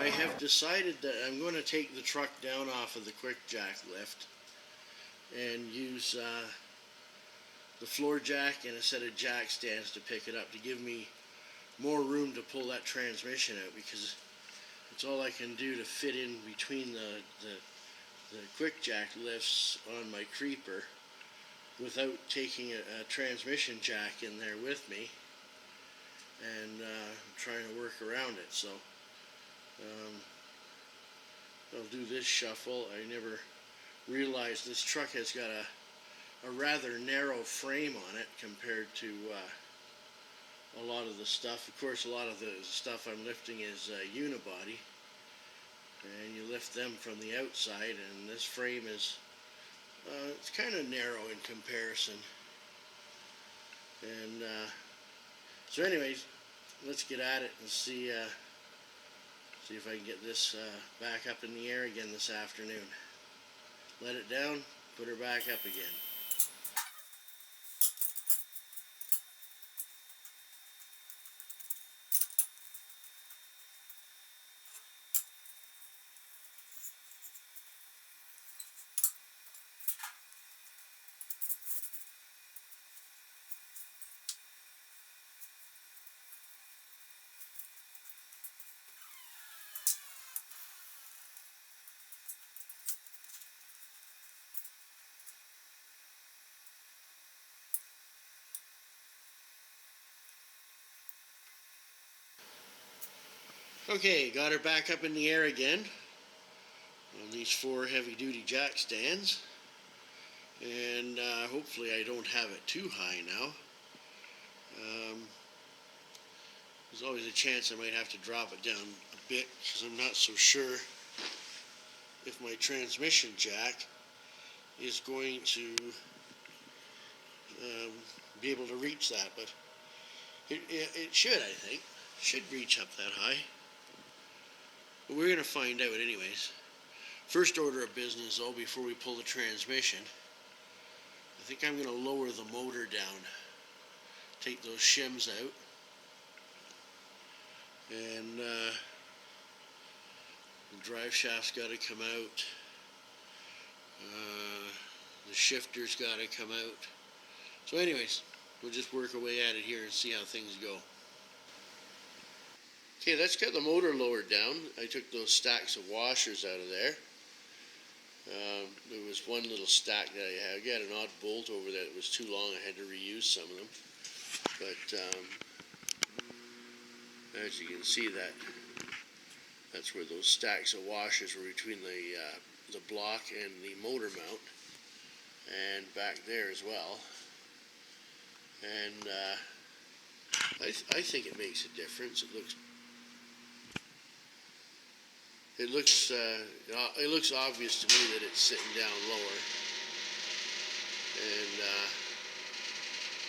I have decided that I'm going to take the truck down off of the quick jack lift and use the floor jack and a set of jack stands to pick it up to give me more room to pull that transmission out, because it's all I can do to fit in between the quick jack lifts on my creeper without taking a transmission jack in there with me and trying to work around it. So I'll do this shuffle. I never realized this truck has got a rather narrow frame on it compared to a lot of the stuff. Of course, a lot of the stuff I'm lifting is unibody, and you lift them from the outside, and this frame is it's kind of narrow in comparison. And so anyways, let's get at it and see if I can get this back up in the air again this afternoon. Let it down, put her back up again. Okay, got her back up in the air again on these 4 heavy-duty jack stands, and hopefully I don't have it too high now. There's always a chance I might have to drop it down a bit because I'm not so sure if my transmission jack is going to be able to reach that, but it should, I think. Should reach up that high. But we're going to find out anyways. First order of business, though, before we pull the transmission, I think I'm going to lower the motor down, take those shims out, and the drive shaft's got to come out, the shifter's got to come out. So anyways, we'll just work our way at it here and see how things go. Okay, that's got the motor lowered down. I took those stacks of washers out of there. There was one little stack that I had. I got an odd bolt over that. It was too long. I had to reuse some of them. But as you can see, that's where those stacks of washers were, between the block and the motor mount, and back there as well. And I think it makes a difference. It looks obvious to me that it's sitting down lower, and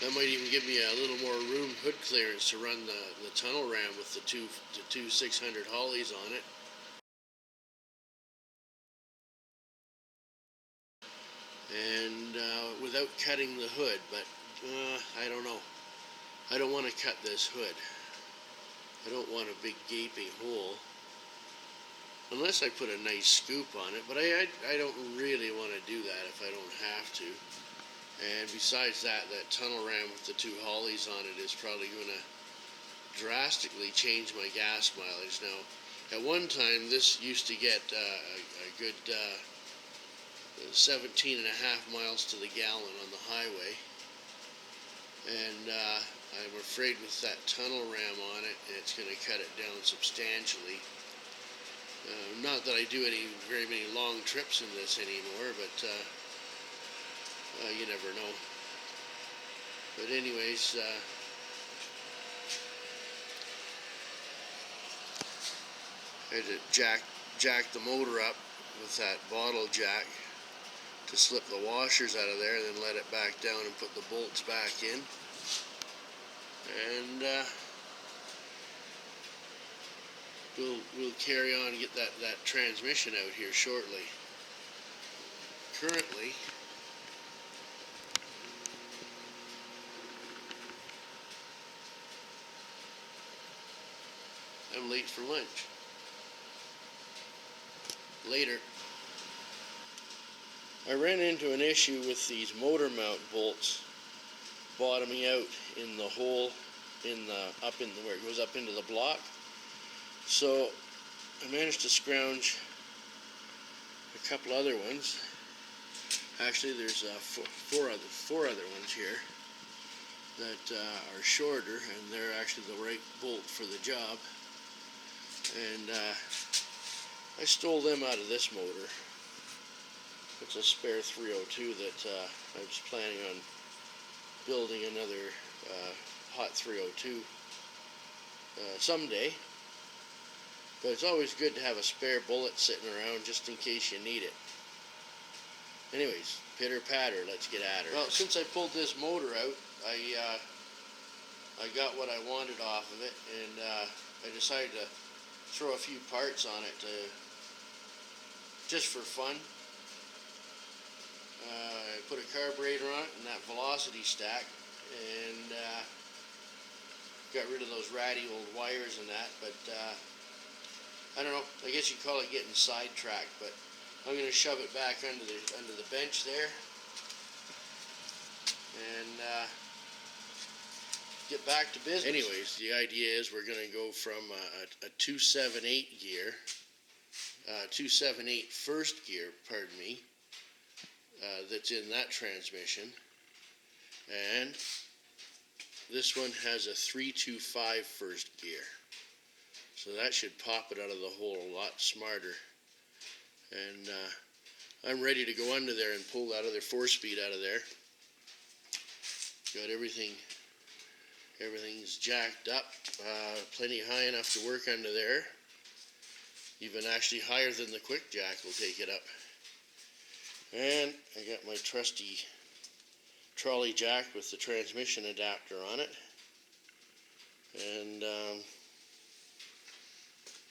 that might even give me a little more room, hood clearance, to run the tunnel ram with the two 600 Hollies on it. And without cutting the hood, but I don't know. I don't want to cut this hood. I don't want a big gaping hole, unless I put a nice scoop on it, but I don't really want to do that if I don't have to. And besides that tunnel ram with the 2 Hollies on it is probably going to drastically change my gas mileage. Now, at one time, this used to get a good 17 and a half miles to the gallon on the highway, and I'm afraid with that tunnel ram on it, it's going to cut it down substantially. Not that I do very many long trips in this anymore, but you never know. But anyways, I had to jack the motor up with that bottle jack to slip the washers out of there, and then let it back down and put the bolts back in. And we'll carry on and get that transmission out here shortly. Currently, I'm late for lunch. later. I ran into an issue with these motor mount bolts bottoming out in the hole in the where it goes up into the block. So I managed to scrounge a couple other ones. Actually, there's four other ones here that are shorter, and they're actually the right bolt for the job. And I stole them out of this motor. It's a spare 302 that I was planning on building another hot 302 someday. But it's always good to have a spare bullet sitting around just in case you need it. Anyways, pitter patter, let's get at her. Well, since I pulled this motor out, I got what I wanted off of it, and I decided to throw a few parts on it just for fun. I put a carburetor on it and that velocity stack, and got rid of those ratty old wires and that, but I don't know, I guess you'd call it getting sidetracked, but I'm going to shove it back under the bench there and get back to business. Anyways, the idea is we're going to go from a 278 gear, 278 first gear, pardon me, that's in that transmission, and this one has a 325 first gear, so that should pop it out of the hole a lot smarter. And I'm ready to go under there and pull that other 4-speed out of there. Got everything's jacked up, plenty high enough to work under there, even actually higher than the quick jack will take it up. And I got my trusty trolley jack with the transmission adapter on it, and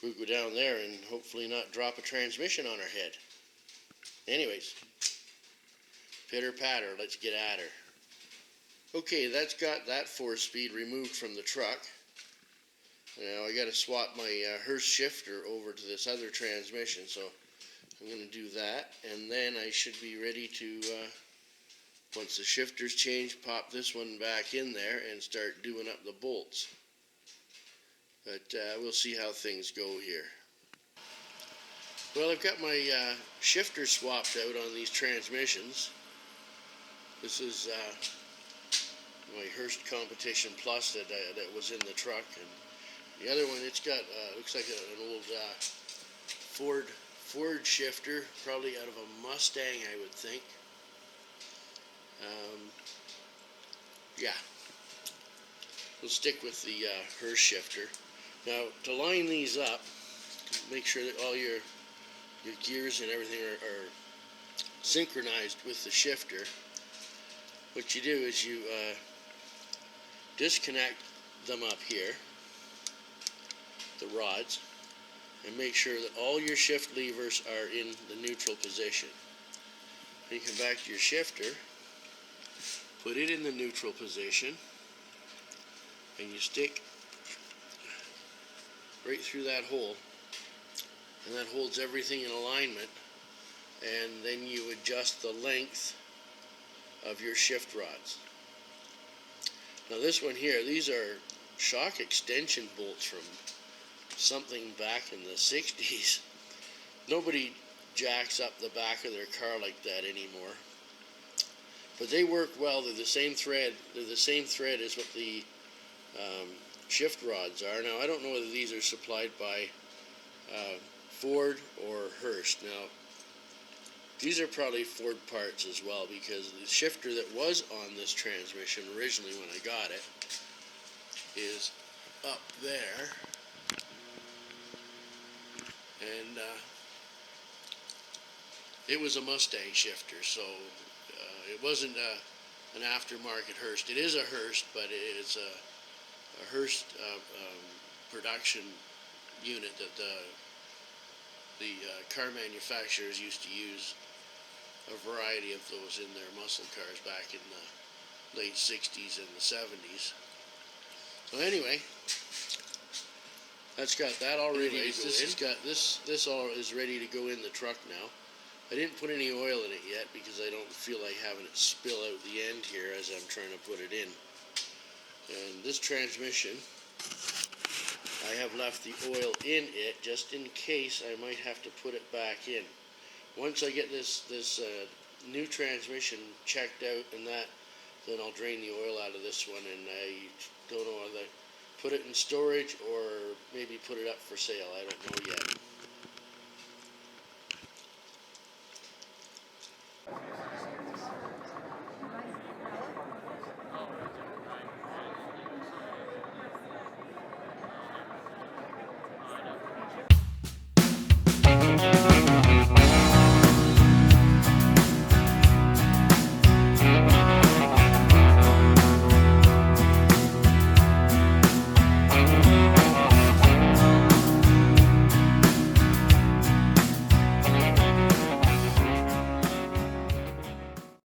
we'll go down there and hopefully not drop a transmission on her head. Anyways, pitter patter, let's get at her. Okay, that's got that 4-speed removed from the truck. Now I got to swap my Hurst shifter over to this other transmission, so I'm going to do that, and then I should be ready to, once the shifter's changed, pop this one back in there and start doing up the bolts. But we'll see how things go here. Well, I've got my shifter swapped out on these transmissions. This is my Hurst Competition Plus that was in the truck, and the other one, it's got looks like an old Ford shifter, probably out of a Mustang, I would think. Yeah, we'll stick with the Hurst shifter. Now, to line these up, make sure that all your gears and everything are synchronized with the shifter, what you do is you disconnect them up here, the rods, and make sure that all your shift levers are in the neutral position. Then you come back to your shifter, put it in the neutral position, and you stick right through that hole, and that holds everything in alignment, and then you adjust the length of your shift rods. Now this one here, these are shock extension bolts from something back in the 60s. Nobody jacks up the back of their car like that anymore, but they work well. They're the same thread. They're the same thread as what the shift rods are. Now I don't know whether these are supplied by Ford or Hurst. Now these are probably Ford parts as well, because the shifter that was on this transmission originally when I got it is up there, and it was a Mustang shifter, so it wasn't an aftermarket Hurst. It is a Hurst, but it's a Hurst production unit that the car manufacturers used to use a variety of those in their muscle cars back in the late 60s and the 70s. So anyway, That's got that all ready Anyways, to go this in. has got this all is ready to go in the truck now. I didn't put any oil in it yet because I don't feel like having it spill out the end here as I'm trying to put it in. And this transmission, I have left the oil in it just in case I might have to put it back in. Once I get this new transmission checked out and that, then I'll drain the oil out of this one, and I don't know whether put it in storage or maybe put it up for sale. I don't know yet.